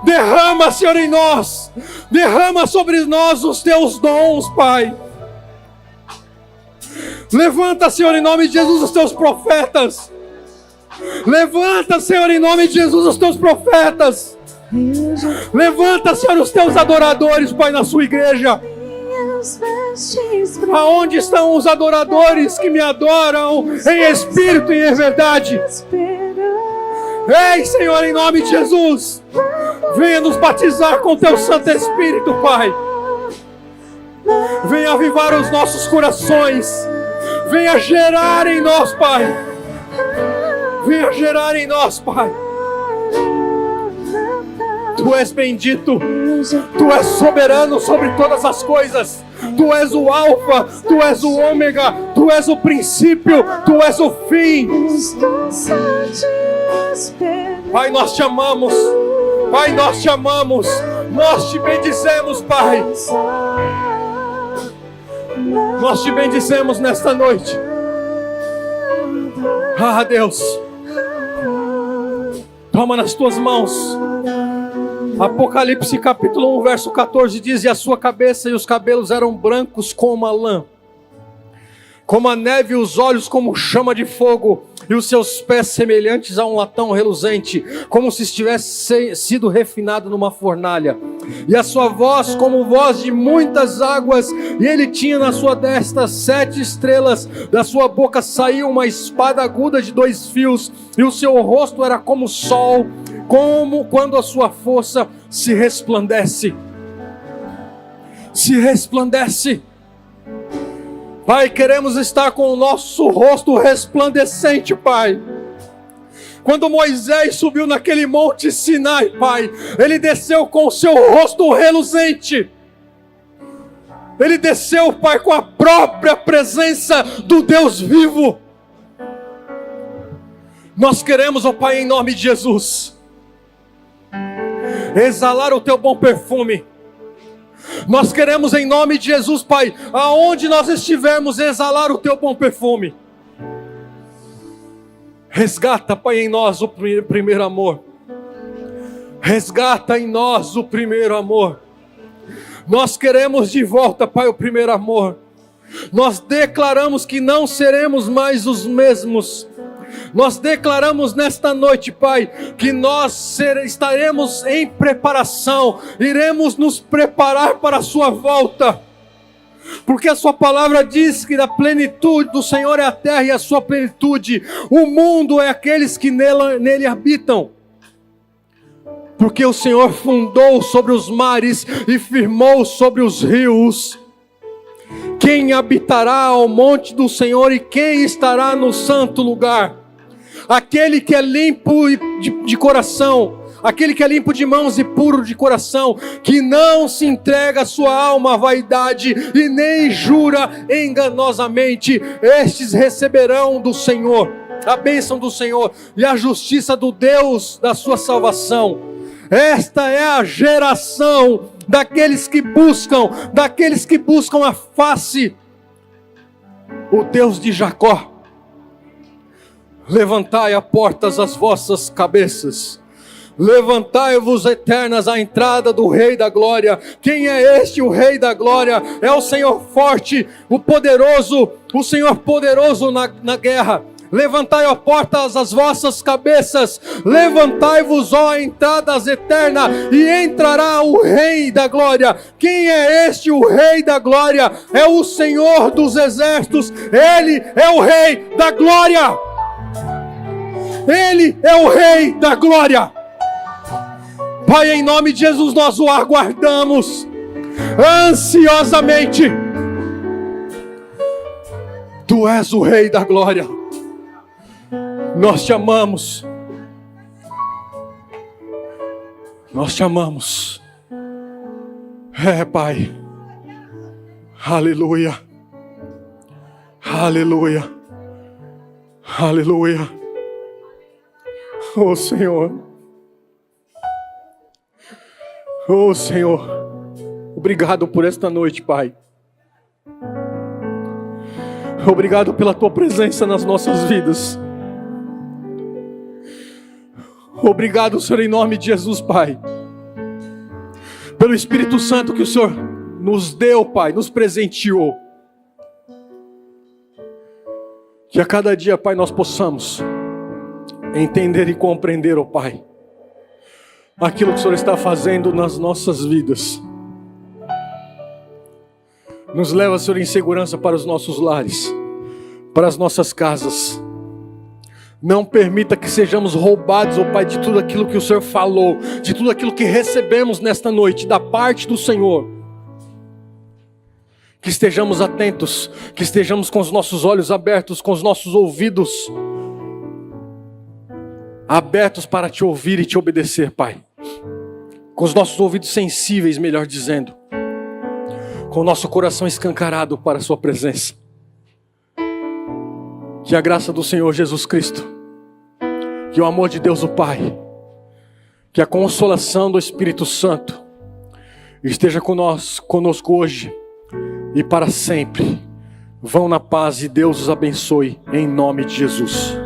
Derrama, Senhor, em nós. Derrama sobre nós os teus dons, Pai. Levanta, Senhor, em nome de Jesus, os teus profetas. Levanta, Senhor, em nome de Jesus, os teus profetas. Levanta, Senhor, os teus adoradores, Pai, na sua igreja. Aonde estão os adoradores que me adoram em espírito e em verdade? Ei, Senhor, em nome de Jesus, venha nos batizar com teu Santo Espírito, Pai. Venha avivar os nossos corações. Venha gerar em nós, Pai. Venha gerar em nós, Pai. Tu és bendito, Tu és soberano sobre todas as coisas. Tu és o alfa, Tu és o ômega, Tu és o princípio, Tu és o fim. Pai, nós te amamos. Pai, nós te amamos. Nós te bendizemos, Pai. Nós te bendizemos nesta noite. Ah, Deus, toma nas tuas mãos. Apocalipse capítulo 1, verso 14 diz: e a sua cabeça e os cabelos eram brancos como a lã, como a neve, e os olhos como chama de fogo, e os seus pés semelhantes a um latão reluzente, como se estivesse sido refinado numa fornalha, e a sua voz como voz de muitas águas, e ele tinha na sua destra 7 estrelas, da sua boca saiu uma espada aguda de 2 fios, e o seu rosto era como o sol, como quando a sua força se resplandece. Se resplandece. Pai, queremos estar com o nosso rosto resplandecente, Pai. Quando Moisés subiu naquele monte Sinai, Pai, ele desceu com o seu rosto reluzente. Ele desceu, Pai, com a própria presença do Deus vivo. Nós queremos, ó Pai, em nome de Jesus, exalar o teu bom perfume. Nós queremos em nome de Jesus, Pai, aonde nós estivermos, exalar o teu bom perfume. Resgata, Pai, em nós o primeiro amor. Resgata em nós o primeiro amor. Nós queremos de volta, Pai, o primeiro amor. Nós declaramos que não seremos mais os mesmos. Nós declaramos nesta noite, Pai, que nós estaremos em preparação, iremos nos preparar para a sua volta, porque a sua palavra diz que da plenitude do Senhor é a terra e a sua plenitude, o mundo é aqueles que nele habitam, porque o Senhor fundou sobre os mares e firmou sobre os rios. Quem habitará ao monte do Senhor e quem estará no santo lugar? Aquele que é limpo de coração, aquele que é limpo de mãos e puro de coração, que não se entrega a sua alma à vaidade e nem jura enganosamente, estes receberão do Senhor a bênção do Senhor e a justiça do Deus da sua salvação. Esta é a geração daqueles que buscam a face, o Deus de Jacó. Levantai a portas as vossas cabeças, levantai-vos eternas à entrada do Rei da Glória. Quem é este, o Rei da Glória? É o Senhor forte, o poderoso, o Senhor poderoso na guerra. Levantai, ó portas, as vossas cabeças, levantai-vos, ó entradas eternas, e entrará o Rei da Glória. Quem é este, o Rei da Glória? É o Senhor dos Exércitos, Ele é o Rei da Glória. Ele é o Rei da Glória. Pai, em nome de Jesus, nós o aguardamos ansiosamente. Tu és o Rei da Glória. Nós te amamos. Nós te amamos. Pai. Aleluia. Aleluia. Aleluia. Oh Senhor. Oh Senhor. Obrigado por esta noite, Pai. Obrigado pela tua presença nas nossas vidas. Obrigado, Senhor, em nome de Jesus, Pai, pelo Espírito Santo que o Senhor nos deu, Pai, nos presenteou. Que a cada dia, Pai, nós possamos entender e compreender, ó Pai, aquilo que o Senhor está fazendo nas nossas vidas. Nos leva, Senhor, em segurança para os nossos lares, para as nossas casas. Não permita que sejamos roubados, ó Pai, de tudo aquilo que o Senhor falou, de tudo aquilo que recebemos nesta noite, da parte do Senhor. Que estejamos atentos, que estejamos com os nossos olhos abertos, com os nossos ouvidos abertos para te ouvir e te obedecer, Pai. Com os nossos ouvidos sensíveis, melhor dizendo. Com o nosso coração escancarado para a sua presença. Que a graça do Senhor Jesus Cristo, que o amor de Deus o Pai, que a consolação do Espírito Santo esteja conosco hoje e para sempre. Vão na paz e Deus os abençoe em nome de Jesus.